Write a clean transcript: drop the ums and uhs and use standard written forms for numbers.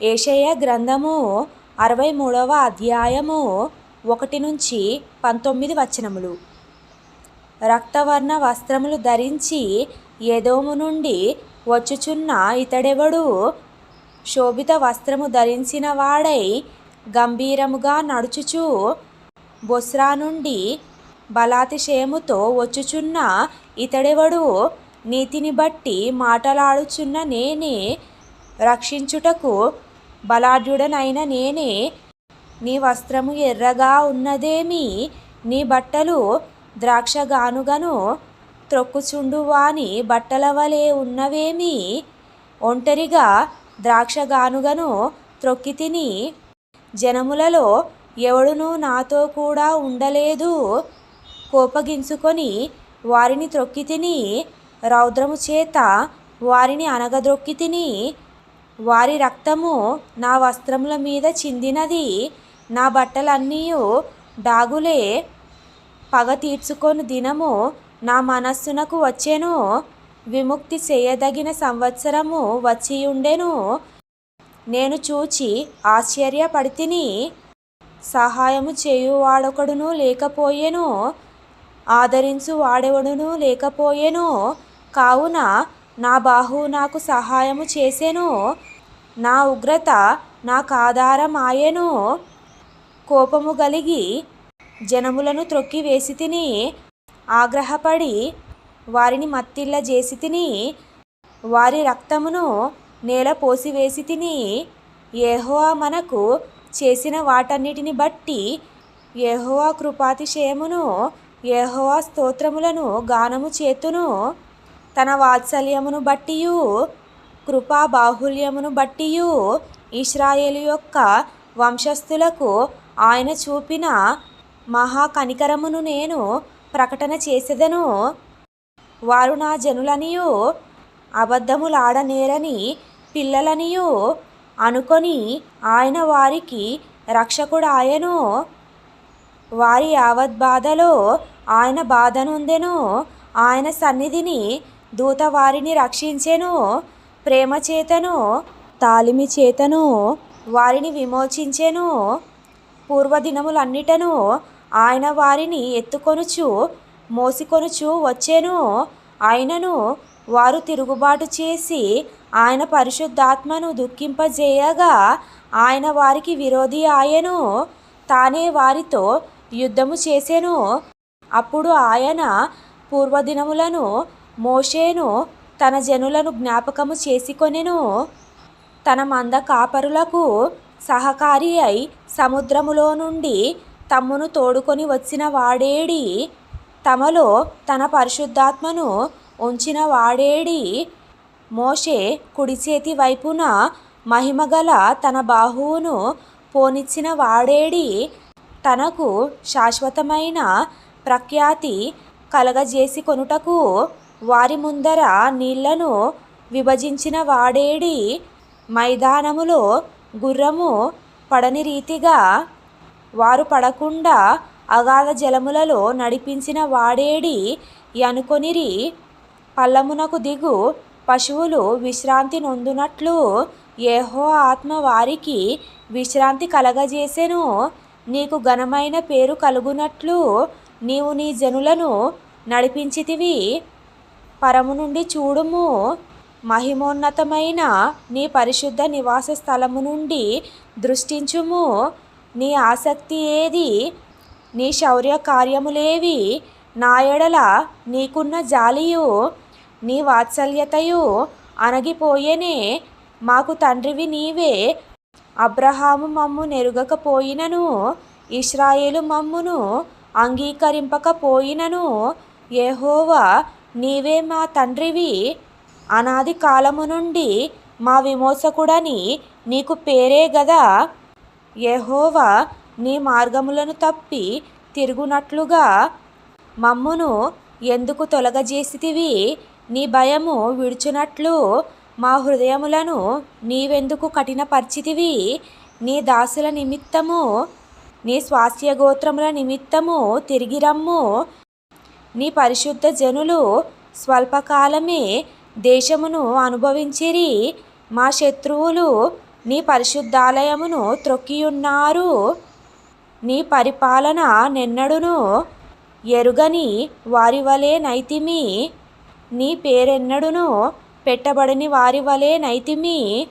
యెషయా గ్రంథము 63వ అధ్యాయము 1-19 వచనములు. రక్తవర్ణ వస్త్రములు ధరించి ఎదోము నుండి వచ్చుచున్న ఇతడెవడు? శోభిత వస్త్రము ధరించిన వాడై గంభీరముగా నడుచుచు బొస్రా నుండి బలాతిశయముతో వచ్చుచున్న ఇతడెవడు? నీతిని బట్టి మాటలాడుచున్న నేనే, రక్షించుటకు బలాఢ్యుడనైన నేనే. నీ వస్త్రము ఎర్రగా ఉన్నదేమి? నీ బట్టలు ద్రాక్షగానుగను త్రొక్కుచుండువాని బట్టల వలె ఉన్నవేమి? ఒంటరిగా ద్రాక్షగానుగను త్రొక్కితిని, జనములలో ఎవడునూ నాతో కూడా ఉండలేదు. కోపగించుకొని వారిని త్రొక్కితిని, రౌద్రము చేత వారిని అణగద్రొక్కితిని. వారి రక్తము నా వస్త్రముల మీద చిందినది, నా బట్టలన్నీయు డాగులే. పగ తీర్చుకొను దినము నా మనస్సునకు వచ్చెను, విముక్తి చేయదగిన సంవత్సరము వచ్చియుండెను. నేను చూచి ఆశ్చర్యపడితిని, సహాయము చేయువాడొకడును లేకపోయెను, ఆదరించు వాడెవడునూ లేకపోయెను. కావున నా బాహువు నాకు సహాయము చేసెను, నా ఉగ్రత నాకాధారమాయెను. కోపము గలిగి జనములను త్రొక్కివేసితిని, ఆగ్రహపడి వారిని మత్తిల్లజేసితిని, వారి రక్తమును నేల పోసివేసితిని. యెహోవా మనకు చేసిన వాటన్నిటిని బట్టి యెహోవా కృపాతిశయమును, యెహోవా స్తోత్రములను గానము చేతును. తన వాత్సల్యమును బట్టియు కృపా బాహుల్యమును బట్టియు ఇశ్రాయేలు యొక్క వంశస్థులకు ఆయన చూపిన మహా కనికరమును నేను ప్రకటన చేసెదను. వారు నా జనులనియు అబద్ధములాడనేరని పిల్లలనియు అనుకొని ఆయన వారికి రక్షకుడాయెను. వారి యావత్ బాధలో ఆయన బాధనొందెను. ఆయన సన్నిధిని దూత వారిని రక్షించెను. ప్రేమ చేతను తాలిమి చేతను వారిని విమోచించెను. పూర్వదినములన్నిటను ఆయన వారిని ఎత్తుకొనుచు మోసికొనుచు వచ్చెను. అయినను వారు తిరుగుబాటు చేసి ఆయన పరిశుద్ధాత్మను దుఃఖింపజేయగా ఆయన వారికి విరోధి ఆయెను. తానే వారితో యుద్ధము చేసెను. అప్పుడు ఆయన పూర్వదినములను మోషేను తన జనులను జ్ఞాపకము చేసుకొనెను. తన మంద కాపరులకు సహకారి అయి సముద్రములో నుండి తమ్మును తోడుకొని వచ్చిన వాడేడి? తమలో తన పరిశుద్ధాత్మను ఉంచిన వాడేడి? మోషే కుడిచేతి వైపున మహిమగల తన బాహువును పోనిచ్చిన వాడేడి? తనకు శాశ్వతమైన ప్రఖ్యాతి కలగజేసికొనుటకు వారి ముందర నీళ్లను విభజించిన వాడేడి? మైదానములో గుర్రము పడని రీతిగా వారు పడకుండా అగాధ జలములలో నడిపించిన వాడేడి అనుకొనిరి. పల్లమునకు దిగు పశువులు విశ్రాంతి నొందునట్లు యెహోవా ఆత్మ వారికి విశ్రాంతి కలగజేసెను. నీకు ఘనమైన పేరు కలుగునట్లు నీవు నీ జనులను నడిపించితివి. పరము నుండి చూడుము, మహిమోన్నతమైన నీ పరిశుద్ధ నివాస స్థలము నుండి దృష్టించుము. నీ ఆసక్తి ఏది? నీ శౌర్య కార్యములేవి? నా ఎడల నీకున్న జాలియు నీ వాత్సల్యతయు అణగిపోయెనే. మాకు తండ్రివి నీవే. అబ్రహాము మమ్ము నెరుగకపోయినను, ఇశ్రాయేలు మమ్మును అంగీకరింపకపోయినను, యెహోవా నీవే మా తండ్రివి. అనాది కాలము నుండి మా విమోచకుడని నీకు పేరే గదా. యెహోవా నీ మార్గములను తప్పి తిరుగునట్లుగా మమ్మును ఎందుకు తొలగజేసితివి? నీ భయము విడుచునట్లు మా హృదయములను నీవెందుకు కఠినపరిచితివి? నీ దాసుల నిమిత్తము, నీ స్వాస్థ్యగోత్రముల నిమిత్తము తిరిగి రమ్ము. నీ పరిశుద్ధ జనులు స్వల్పకాలమే దేశమును అనుభవించిరి. మా శత్రువులు నీ పరిశుద్ధాలయమును త్రొక్కియున్నారు. నీ పరిపాలన నెన్నడును ఎరుగని వారి వలె నైతిమి. నీ పేరెన్నడును పెట్టబడని వారి వలె నైతిమి.